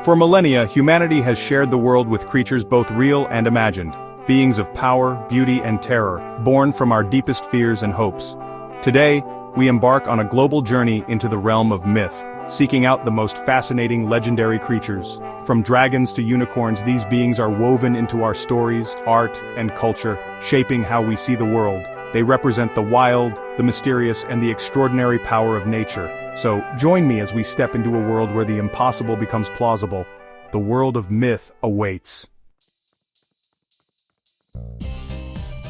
For millennia, humanity has shared the world with creatures both real and imagined, beings of power, beauty, and terror, born from our deepest fears and hopes. Today, we embark on a global journey into the realm of myth, seeking out the most fascinating legendary creatures. From dragons to unicorns, these beings are woven into our stories, art, and culture, shaping how we see the world. They represent the wild, the mysterious, and the extraordinary power of nature. So, join me as we step into a world where the impossible becomes plausible. The world of myth awaits.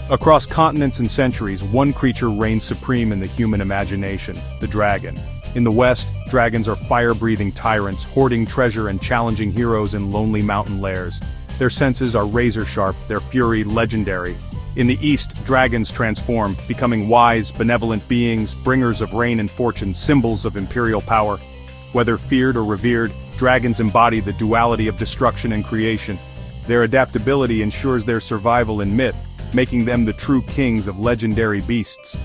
Across continents and centuries, one creature reigns supreme in the human imagination: the dragon. In the West, dragons are fire-breathing tyrants, hoarding treasure and challenging heroes in lonely mountain lairs. Their senses are razor-sharp, their fury legendary. In the East, dragons transform, becoming wise, benevolent beings, bringers of rain and fortune, symbols of imperial power. Whether feared or revered, dragons embody the duality of destruction and creation. Their adaptability ensures their survival in myth, making them the true kings of legendary beasts.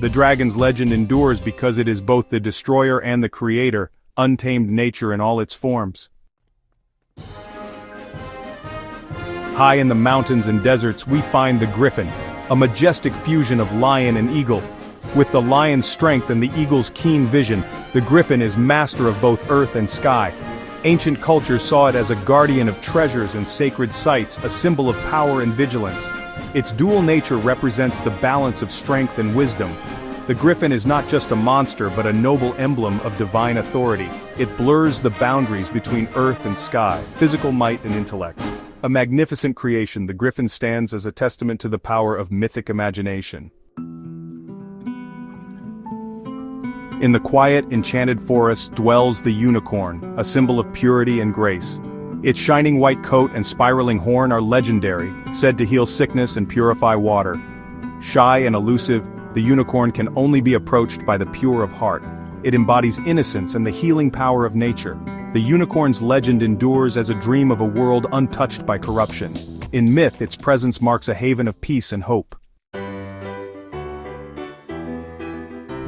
The dragon's legend endures because it is both the destroyer and the creator, untamed nature in all its forms. High in the mountains and deserts, we find the griffin, a majestic fusion of lion and eagle. With the lion's strength and the eagle's keen vision, the griffin is master of both earth and sky. Ancient cultures saw it as a guardian of treasures and sacred sites, a symbol of power and vigilance. Its dual nature represents the balance of strength and wisdom. The griffin is not just a monster but a noble emblem of divine authority. It blurs the boundaries between earth and sky, physical might and intellect. A magnificent creation, the griffin stands as a testament to the power of mythic imagination. In the quiet, enchanted forest dwells the unicorn, a symbol of purity and grace. Its shining white coat and spiraling horn are legendary, said to heal sickness and purify water. Shy and elusive, the unicorn can only be approached by the pure of heart. It embodies innocence and the healing power of nature. The unicorn's legend endures as a dream of a world untouched by corruption. In myth, its presence marks a haven of peace and hope.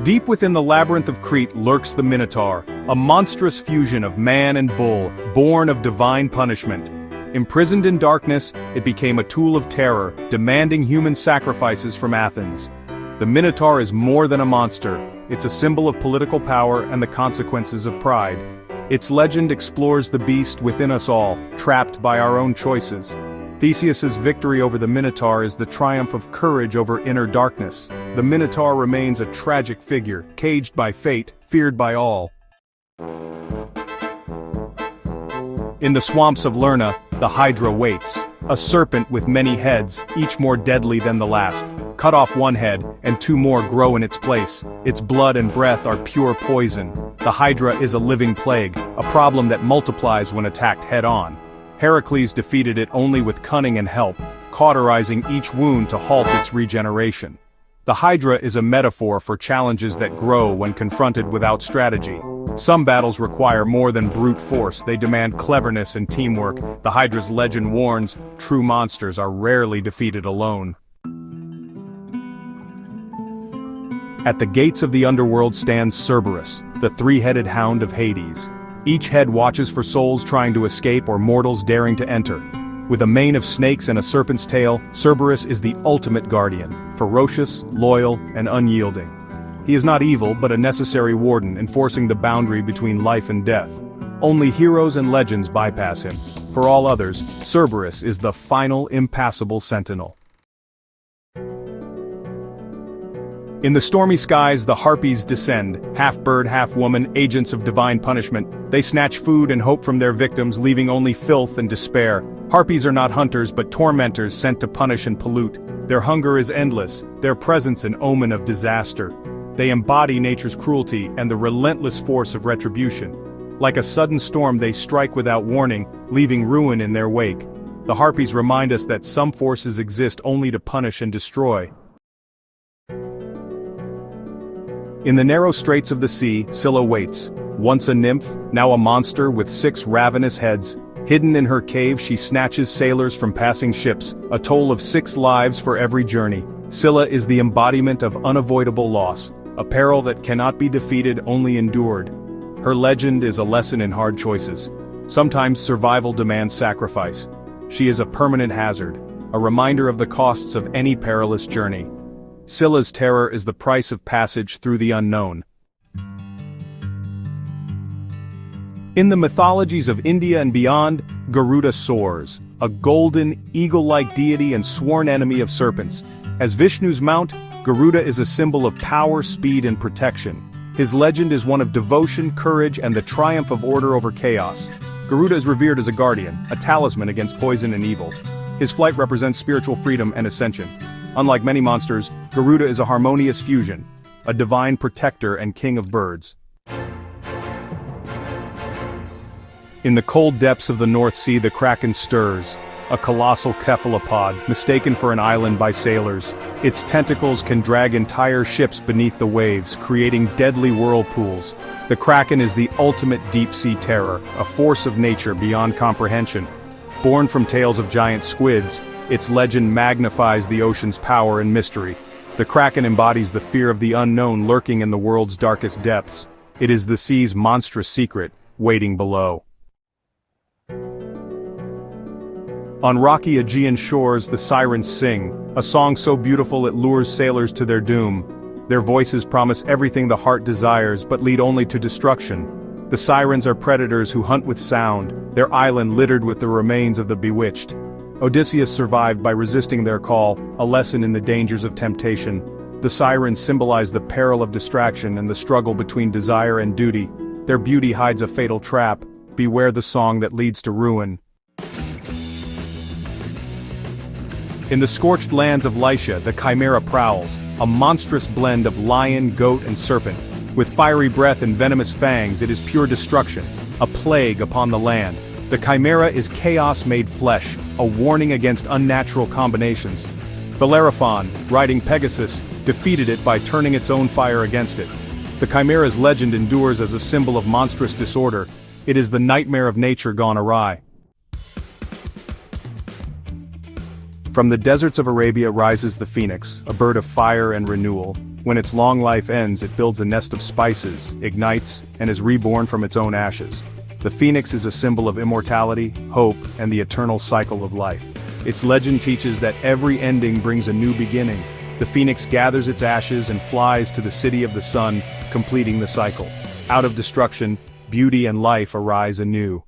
Deep within the labyrinth of Crete lurks the Minotaur, a monstrous fusion of man and bull, born of divine punishment. Imprisoned in darkness, it became a tool of terror, demanding human sacrifices from Athens. The Minotaur is more than a monster. It's a symbol of political power and the consequences of pride. Its legend explores the beast within us all, trapped by our own choices. Theseus's victory over the Minotaur is the triumph of courage over inner darkness. The Minotaur remains a tragic figure, caged by fate, feared by all. In the swamps of Lerna, the Hydra waits, a serpent with many heads, each more deadly than the last. Cut off one head, and two more grow in its place. Its blood and breath are pure poison. The Hydra is a living plague, a problem that multiplies when attacked head-on. Heracles defeated it only with cunning and help, cauterizing each wound to halt its regeneration. The Hydra is a metaphor for challenges that grow when confronted without strategy. Some battles require more than brute force, they demand cleverness and teamwork. The Hydra's legend warns, true monsters are rarely defeated alone. At the gates of the underworld stands Cerberus, the three-headed hound of Hades. Each head watches for souls trying to escape or mortals daring to enter. With a mane of snakes and a serpent's tail, Cerberus is the ultimate guardian, ferocious, loyal, and unyielding. He is not evil but a necessary warden, enforcing the boundary between life and death. Only heroes and legends bypass him. For all others, Cerberus is the final impassable sentinel. In the stormy skies, the Harpies descend, half-bird, half-woman, agents of divine punishment. They snatch food and hope from their victims, leaving only filth and despair. Harpies are not hunters but tormentors sent to punish and pollute. Their hunger is endless, their presence an omen of disaster. They embody nature's cruelty and the relentless force of retribution. Like a sudden storm, they strike without warning, leaving ruin in their wake. The Harpies remind us that some forces exist only to punish and destroy. In the narrow straits of the sea, Scylla waits. Once a nymph, now a monster with 6 ravenous heads. Hidden in her cave, she snatches sailors from passing ships, a toll of 6 lives for every journey. Scylla is the embodiment of unavoidable loss, a peril that cannot be defeated, only endured. Her legend is a lesson in hard choices. Sometimes survival demands sacrifice. She is a permanent hazard, a reminder of the costs of any perilous journey. Scylla's terror is the price of passage through the unknown. In the mythologies of India and beyond, Garuda soars, a golden, eagle-like deity and sworn enemy of serpents. As Vishnu's mount, Garuda is a symbol of power, speed, and protection. His legend is one of devotion, courage, and the triumph of order over chaos. Garuda is revered as a guardian, a talisman against poison and evil. His flight represents spiritual freedom and ascension. Unlike many monsters, Garuda is a harmonious fusion, a divine protector and king of birds. In the cold depths of the North Sea, the Kraken stirs, a colossal cephalopod, mistaken for an island by sailors. Its tentacles can drag entire ships beneath the waves, creating deadly whirlpools. The Kraken is the ultimate deep-sea terror, a force of nature beyond comprehension. Born from tales of giant squids, its legend magnifies the ocean's power and mystery. The Kraken embodies the fear of the unknown lurking in the world's darkest depths. It is the sea's monstrous secret, waiting below. On rocky Aegean shores, the sirens sing, a song so beautiful it lures sailors to their doom. Their voices promise everything the heart desires but lead only to destruction. The sirens are predators who hunt with sound, their island littered with the remains of the bewitched. Odysseus survived by resisting their call, a lesson in the dangers of temptation. The sirens symbolize the peril of distraction and the struggle between desire and duty. Their beauty hides a fatal trap. Beware the song that leads to ruin. In the scorched lands of Lycia, the Chimera prowls, a monstrous blend of lion, goat, and serpent. With fiery breath and venomous fangs, it is pure destruction, a plague upon the land. The Chimera is chaos made flesh, a warning against unnatural combinations. Bellerophon, riding Pegasus, defeated it by turning its own fire against it. The Chimera's legend endures as a symbol of monstrous disorder. It is the nightmare of nature gone awry. From the deserts of Arabia rises the phoenix, a bird of fire and renewal. When its long life ends, it builds a nest of spices, ignites, and is reborn from its own ashes. The phoenix is a symbol of immortality, hope, and the eternal cycle of life. Its legend teaches that every ending brings a new beginning. The phoenix gathers its ashes and flies to the city of the sun, completing the cycle. Out of destruction, beauty and life arise anew.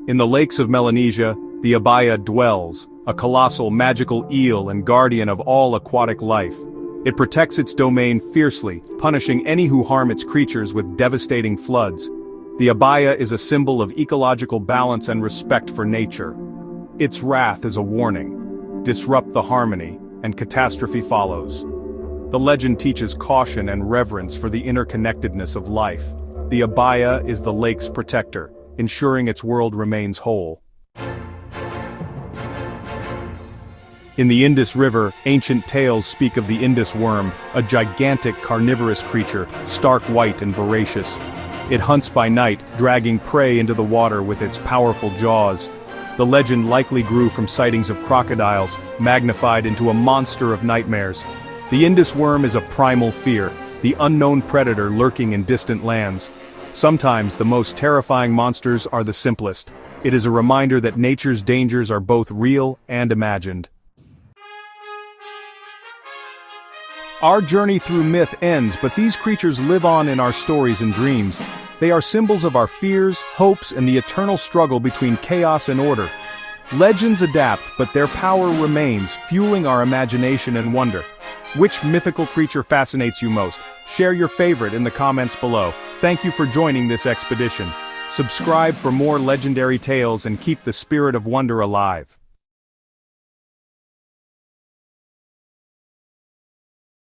In the lakes of Melanesia, the abaya dwells, a colossal magical eel and guardian of all aquatic life. It protects its domain fiercely, punishing any who harm its creatures with devastating floods. The abaya is a symbol of ecological balance and respect for nature. Its wrath is a warning. Disrupt the harmony, and catastrophe follows. The legend teaches caution and reverence for the interconnectedness of life. The abaya is the lake's protector, ensuring its world remains whole. In the Indus River, ancient tales speak of the Indus worm, a gigantic carnivorous creature, stark white and voracious. It hunts by night, dragging prey into the water with its powerful jaws. The legend likely grew from sightings of crocodiles, magnified into a monster of nightmares. The Indus worm is a primal fear, the unknown predator lurking in distant lands. Sometimes the most terrifying monsters are the simplest. It is a reminder that nature's dangers are both real and imagined. Our journey through myth ends, but these creatures live on in our stories and dreams. They are symbols of our fears, hopes, and the eternal struggle between chaos and order. Legends adapt, but their power remains, fueling our imagination and wonder. Which mythical creature fascinates you most? Share your favorite in the comments below. Thank you for joining this expedition. Subscribe for more legendary tales and keep the spirit of wonder alive.